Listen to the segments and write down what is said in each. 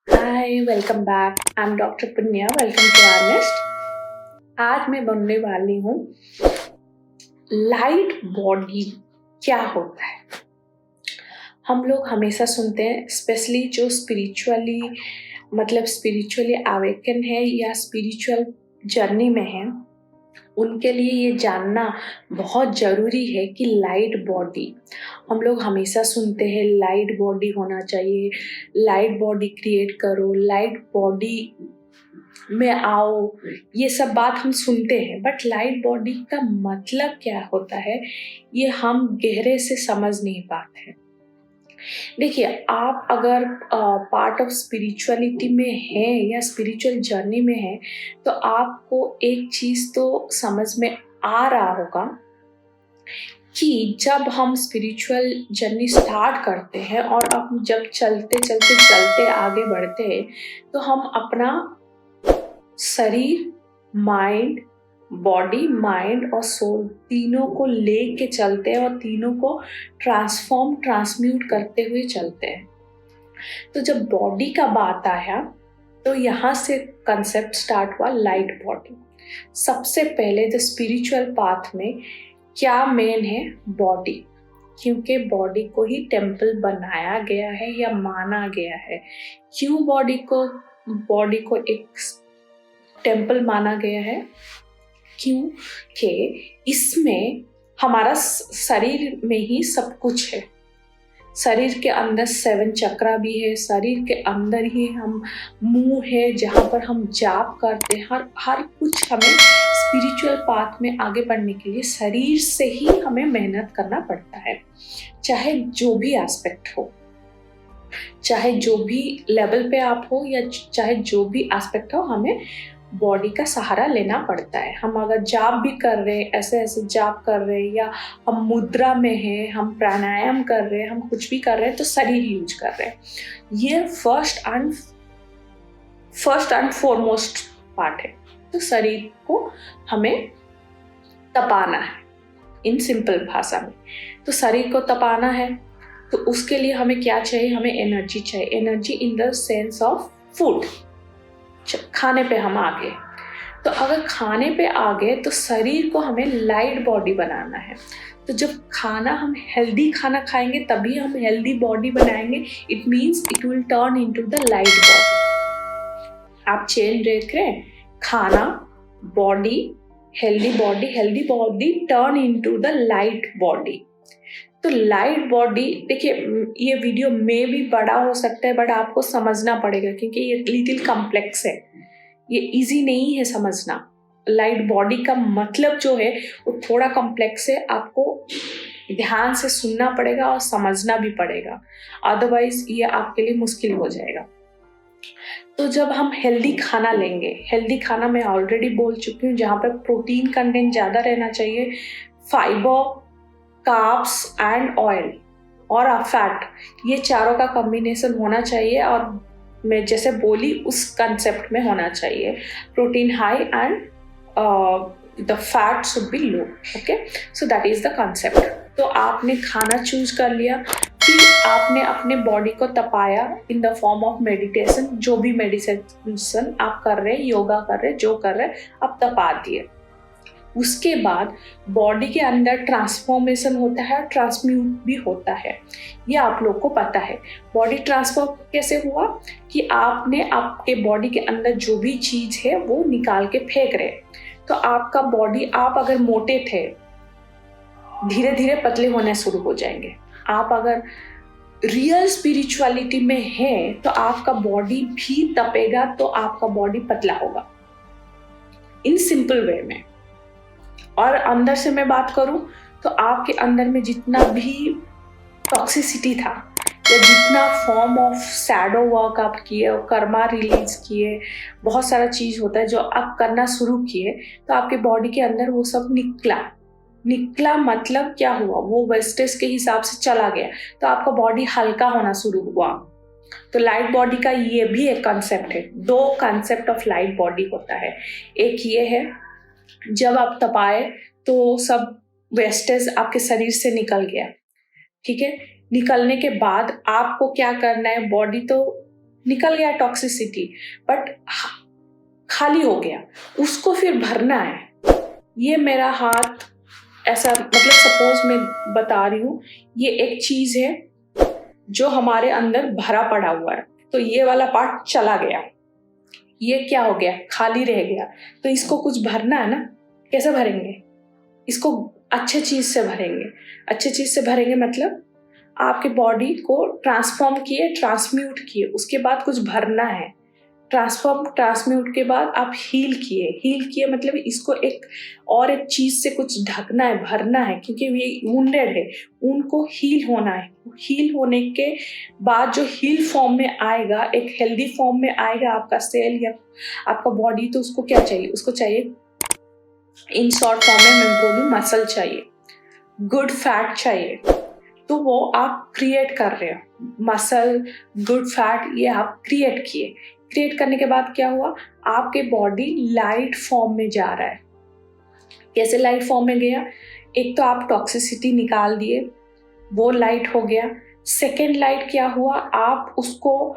Hi, welcome back. I am doctor Punya. Welcome to our nest. आज मैं बनने वाली हूँ लाइट बॉडी क्या होता है। हम लोग हमेशा सुनते हैं, स्पेशली जो स्पिरिचुअली अवेकन है या स्पिरिचुअल जर्नी में है, उनके लिए ये जानना बहुत ज़रूरी है कि लाइट बॉडी, हम लोग हमेशा सुनते हैं लाइट बॉडी होना चाहिए, लाइट बॉडी क्रिएट करो, लाइट बॉडी में आओ, ये सब बात हम सुनते हैं। बट लाइट बॉडी का मतलब क्या होता है, ये हम गहरे से समझ नहीं पाते हैं। देखिए, आप अगर पार्ट ऑफ स्पिरिचुअलिटी में हैं या स्पिरिचुअल जर्नी में हैं, तो आपको एक चीज़ तो समझ में आ रहा होगा कि जब हम स्पिरिचुअल जर्नी स्टार्ट करते हैं और अब जब चलते आगे बढ़ते हैं, तो हम अपना शरीर, माइंड और सोल तीनों को लेके चलते हैं और तीनों को ट्रांसम्यूट करते हुए चलते हैं। तो जब बॉडी का बात आया, तो यहाँ से कंसेप्ट स्टार्ट हुआ लाइट बॉडी। सबसे पहले द स्पिरिचुअल पाथ में क्या मेन है, बॉडी, क्योंकि बॉडी को ही टेम्पल बनाया गया है या माना गया है। क्यों बॉडी को एक टेम्पल माना गया है? क्योंकि इसमें हमारा शरीर में ही सब कुछ है। शरीर के अंदर 7 चक्रा भी है, शरीर के अंदर ही हम मुंह है जहाँ पर हम जाप करते हैं। हर कुछ हमें स्पिरिचुअल पाथ में आगे बढ़ने के लिए शरीर से ही हमें मेहनत करना पड़ता है, चाहे जो भी एस्पेक्ट हो, चाहे जो भी लेवल पे आप हो या चाहे जो भी एस्पेक्ट हो, हमें बॉडी का सहारा लेना पड़ता है। हम अगर जाप भी कर रहे हैं, ऐसे जाप कर रहे हैं, या हम मुद्रा में हैं, हम प्राणायाम कर रहे हैं, हम कुछ भी कर रहे हैं, तो शरीर यूज कर रहे हैं। ये फर्स्ट एंड फॉरमोस्ट पार्ट है। तो शरीर को हमें तपाना है, इन सिंपल भाषा में। तो शरीर को तपाना है, तो उसके लिए हमें क्या चाहिए? हमें एनर्जी चाहिए। Energy in the sense of food. खाने पे हम आ गए, तो अगर खाने पे आ गए तो शरीर को हमें लाइट बॉडी बनाना है। तो जब हम हेल्दी खाना खाएंगे, तभी हम हेल्दी बॉडी बनाएंगे। It means it will turn into the light body. आप चेंज देख रहे हैं, खाना, body, healthy body turn into the light body. तो लाइट बॉडी, देखिए, ये वीडियो में भी बड़ा हो सकता है, बट आपको समझना पड़ेगा क्योंकि ये लिटिल कॉम्प्लेक्स है, ये इजी नहीं है समझना। लाइट बॉडी का मतलब जो है वो थोड़ा कॉम्प्लेक्स है, आपको ध्यान से सुनना पड़ेगा और समझना भी पड़ेगा, अदरवाइज ये आपके लिए मुश्किल हो जाएगा। तो जब हम हेल्दी खाना लेंगे, हेल्दी खाना मैं ऑलरेडी बोल चुकी हूँ, जहाँ पर प्रोटीन कंटेंट ज़्यादा रहना चाहिए, फाइबर, कार्ब्स एंड ऑयल और फैट, ये चारों का कॉम्बिनेशन होना चाहिए। और मैं जैसे बोली उस कंसेप्ट में होना चाहिए, protein high and the fat should be low. Okay, so that is the concept. तो आपने खाना चूज कर लिया, फिर आपने अपने बॉडी को तपाया in the form of meditation. जो भी मेडिटेशन आप कर रहे हैं, योगा कर रहे हैं, जो कर रहे हैं, आप तपा दिए। उसके बाद बॉडी के अंदर ट्रांसफॉर्मेशन होता है और ट्रांसम्यूट भी होता है, ये आप लोग को पता है। बॉडी ट्रांसफॉर्म कैसे हुआ कि आपने आपके बॉडी के अंदर जो भी चीज़ है वो निकाल के फेंक रहे। तो आपका बॉडी, आप अगर मोटे थे, धीरे धीरे पतले होने शुरू हो जाएंगे। आप अगर रियल स्पिरिचुअलिटी में है तो आपका बॉडी भी तपेगा, तो आपका बॉडी पतला होगा, इन सिंपल वे में। और अंदर से मैं बात करूं तो आपके अंदर में जितना भी टॉक्सिसिटी था या जितना फॉर्म ऑफ शैडो वर्क आप किए, कर्मा रिलीज किए, बहुत सारा चीज़ होता है जो आप करना शुरू किए, तो आपके बॉडी के अंदर वो सब निकला मतलब क्या हुआ, वो वेस्टेज के हिसाब से चला गया, तो आपका बॉडी हल्का होना शुरू हुआ। तो लाइट बॉडी का ये भी एक कंसेप्ट है। 2 कंसेप्ट ऑफ लाइट बॉडी होता है। एक ये है, जब आप तपाए तो सब वेस्टेज आपके शरीर से निकल गया, ठीक है। निकलने के बाद आपको क्या करना है, बॉडी तो निकल गया टॉक्सिसिटी, बट खाली हो गया, उसको फिर भरना है। ये मेरा हाथ ऐसा, मतलब सपोज मैं बता रही हूँ, ये एक चीज है जो हमारे अंदर भरा पड़ा हुआ है, तो ये वाला पार्ट चला गया, ये क्या हो गया, खाली रह गया, तो इसको कुछ भरना है ना। कैसे भरेंगे इसको? अच्छे चीज से भरेंगे। अच्छे चीज से भरेंगे मतलब आपके बॉडी को ट्रांसफॉर्म किए, ट्रांसम्यूट किए, उसके बाद कुछ भरना है। ट्रांसम्यूट के बाद आप हील किए मतलब इसको एक चीज से कुछ ढकना है, भरना है, क्योंकि ये वुंडेड है, उनको हील होना है। हील होने के बाद जो हील फॉर्म में आएगा, एक हेल्दी फॉर्म में आएगा आपका सेल या आपका बॉडी, तो उसको क्या चाहिए? उसको चाहिए, इन शॉर्ट फॉर्म में मैं बोलूं, मसल चाहिए, गुड फैट चाहिए। तो वो आप क्रिएट कर रहे हो, मसल, गुड फैट, ये आप क्रिएट किए। क्रिएट करने के बाद क्या हुआ? आपके बॉडी लाइट फॉर्म में जा रहा है। कैसे लाइट फॉर्म में गया? एक तो आप टॉक्सिसिटी निकाल दिए, वो लाइट हो गया। सेकेंड लाइट क्या हुआ? आप उसको,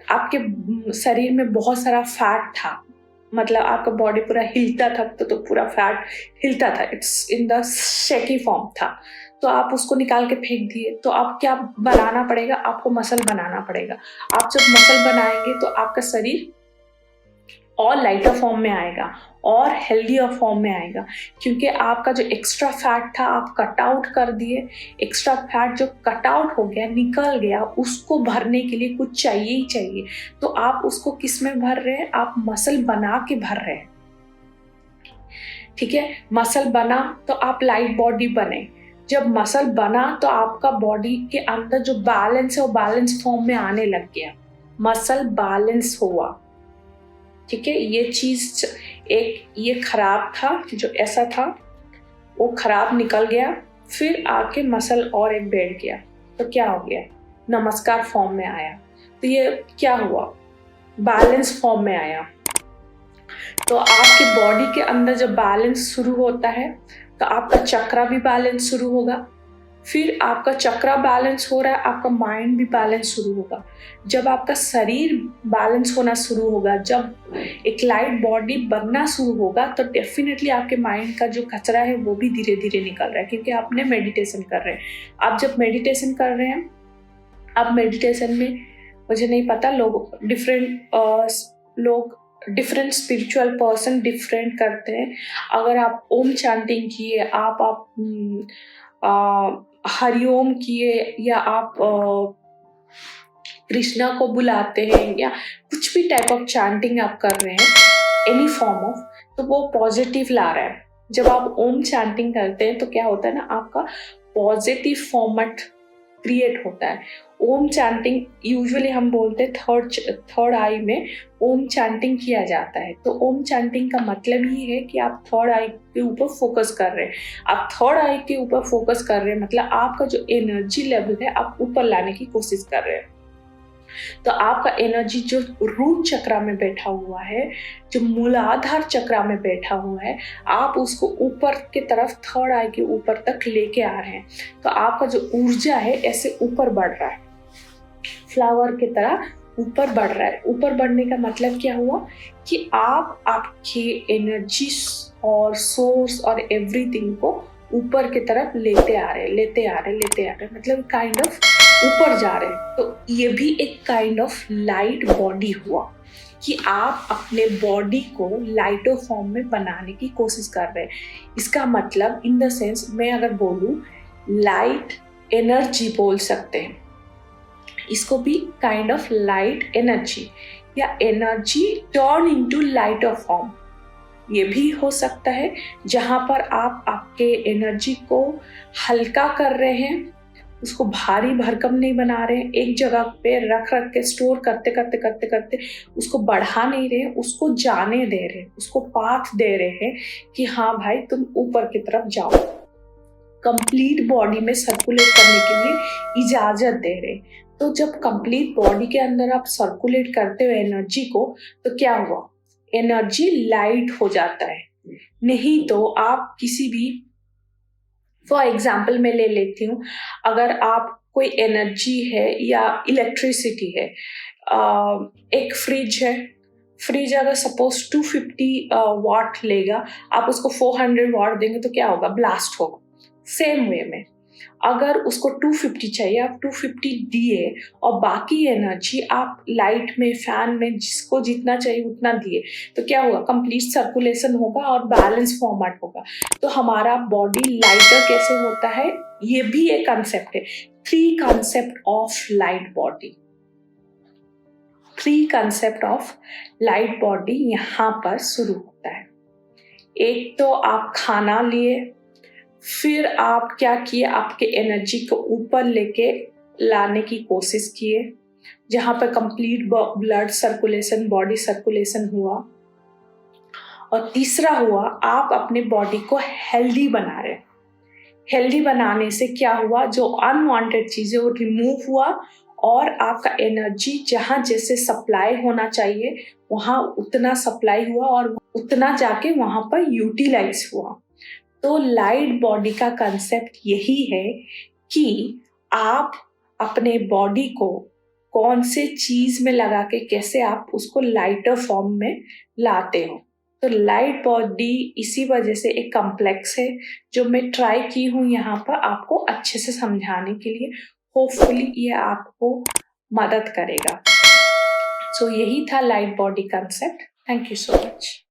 आपके शरीर में बहुत सारा फैट था, मतलब आपका बॉडी पूरा हिलता था, तो पूरा फैट हिलता था, it's in the shaky form था, तो आप उसको निकाल के फेंक दिए। तो आप क्या बनाना पड़ेगा? आपको मसल बनाना पड़ेगा। आप जब मसल बनाएंगे तो आपका शरीर और लाइटर फॉर्म में आएगा और हेल्दियर फॉर्म में आएगा, क्योंकि आपका जो एक्स्ट्रा फैट था आप कट आउट कर दिए। एक्स्ट्रा फैट जो कट आउट हो गया, निकल गया, उसको भरने के लिए कुछ चाहिए ही चाहिए। तो आप उसको किस में भर रहे हैं? आप मसल बना के भर रहे हैं। ठीक है, मसल बना तो आप लाइट बॉडी बने। जब मसल बना तो आपका बॉडी के अंदर जो बैलेंस है वो बैलेंस फॉर्म में आने लग गया, मसल बैलेंस हुआ। ठीक है, ये चीज एक ये खराब था, जो ऐसा था वो खराब निकल गया, फिर आके मसल और एक बैठ गया, तो क्या हो गया? नमस्कार फॉर्म में आया। तो ये क्या हुआ? बैलेंस फॉर्म में आया। तो आपके बॉडी के अंदर जब बैलेंस शुरू होता है तो आपका चक्रा भी बैलेंस शुरू होगा। फिर आपका चक्रा बैलेंस हो रहा है, आपका माइंड भी बैलेंस शुरू होगा। जब आपका शरीर बैलेंस होना शुरू होगा, जब एक लाइट बॉडी बनना शुरू होगा, तो डेफिनेटली आपके माइंड का जो कचरा है वो भी धीरे धीरे निकल रहा है, क्योंकि आपने मेडिटेशन कर रहे हैं। आप जब मेडिटेशन कर रहे हैं, आप मेडिटेशन में, मुझे नहीं पता, डिफरेंट स्पिरिचुअल पर्सन डिफरेंट करते हैं। अगर आप ओम चैंटिंग किए, आप हरिओम किए, या आप कृष्णा को बुलाते हैं, या कुछ भी टाइप ऑफ चैंटिंग आप कर रहे हैं, एनी फॉर्म ऑफ, तो वो पॉजिटिव ला रहा है। जब आप ओम चैंटिंग करते हैं तो क्या होता है ना, आपका पॉजिटिव फॉर्मेट क्रिएट होता है। ओम चैंटिंग यूजुअली हम बोलते हैं थर्ड आई में ओम चैंटिंग किया जाता है। तो ओम चैंटिंग का मतलब ही है कि आप थर्ड आई के ऊपर फोकस कर रहे हैं। आप थर्ड आई के ऊपर फोकस कर रहे हैं मतलब आपका जो एनर्जी लेवल है आप ऊपर लाने की कोशिश कर रहे हैं। तो आपका एनर्जी जो रूट चक्रा में बैठा हुआ है, जो मूलाधार चक्रा में बैठा हुआ है, आप उसको ऊपर की तरफ थर्ड आई के ऊपर तक लेके आ रहे हैं। तो आपका जो ऊर्जा है ऐसे ऊपर बढ़ रहा है, फ्लावर की तरह ऊपर बढ़ रहा है। ऊपर बढ़ने का मतलब क्या हुआ कि आप आपकी एनर्जी और सोर्स और एवरीथिंग को ऊपर की तरफ लेते आ रहे, मतलब काइंड ऑफ ऊपर जा रहे हैं। तो ये भी एक काइंड ऑफ लाइट बॉडी हुआ कि आप अपने बॉडी को लाइटर फॉर्म में बनाने की कोशिश कर रहे हैं। इसका मतलब इन द सेंस मैं अगर बोलूं, लाइट एनर्जी बोल सकते हैं इसको भी, काइंड ऑफ लाइट एनर्जी, या energy turn into lighter form, ये भी हो सकता है, जहां पर आप आपके एनर्जी को हल्का कर रहे हैं, उसको भारी भरकम नहीं बना रहे हैं, एक जगह पे रख के स्टोर करते उसको बढ़ा नहीं रहे, उसको जाने दे रहे, उसको पाथ दे रहे हैं कि हाँ भाई तुम ऊपर की तरफ जाओ, कंप्लीट बॉडी में सर्कुलेट करने के लिए इजाजत दे रहे। तो जब कंप्लीट बॉडी के अंदर आप सर्कुलेट करते हो एनर्जी को, तो क्या हुआ? एनर्जी लाइट हो जाता है। नहीं तो आप किसी भी, फॉर एग्जाम्पल मैं ले लेती हूँ, अगर आप कोई एनर्जी है या इलेक्ट्रिसिटी है, एक फ्रिज है, फ्रिज अगर सपोज 250 वाट लेगा, आप उसको 400 वाट देंगे तो क्या होगा, ब्लास्ट होगा। सेम वे में अगर उसको 250 चाहिए, आप 250 दिए और बाकी एनर्जी आप लाइट में, फैन में, जिसको जितना चाहिए उतना दिए, तो क्या होगा, कंप्लीट सर्कुलेशन होगा और बैलेंस फॉर्मेट होगा। तो हमारा बॉडी लाइटर कैसे होता है, ये भी एक कंसेप्ट है। 3 concept of light body, 3 concept of light body यहाँ पर शुरू होता है। एक तो आप खाना लिए, फिर आप क्या किए, आपके एनर्जी को ऊपर लेके लाने की कोशिश किए, जहाँ पर complete blood circulation, body circulation हुआ। और तीसरा हुआ, आप अपने बॉडी को हेल्दी बना रहे। हेल्दी बनाने से क्या हुआ, जो अनवांटेड चीजें वो रिमूव हुआ और आपका एनर्जी जहाँ जैसे सप्लाई होना चाहिए वहाँ उतना सप्लाई हुआ और उतना जाके वहाँ पर यूटिलाइज हुआ। तो लाइट बॉडी का कंसेप्ट यही है कि आप अपने बॉडी को कौन से चीज में लगा के कैसे आप उसको लाइटर फॉर्म में लाते हो। तो लाइट बॉडी इसी वजह से एक कॉम्प्लेक्स है जो मैं ट्राई की हूँ यहाँ पर आपको अच्छे से समझाने के लिए। होपफुली ये आपको मदद करेगा। सो यही था light body concept. Thank you so much.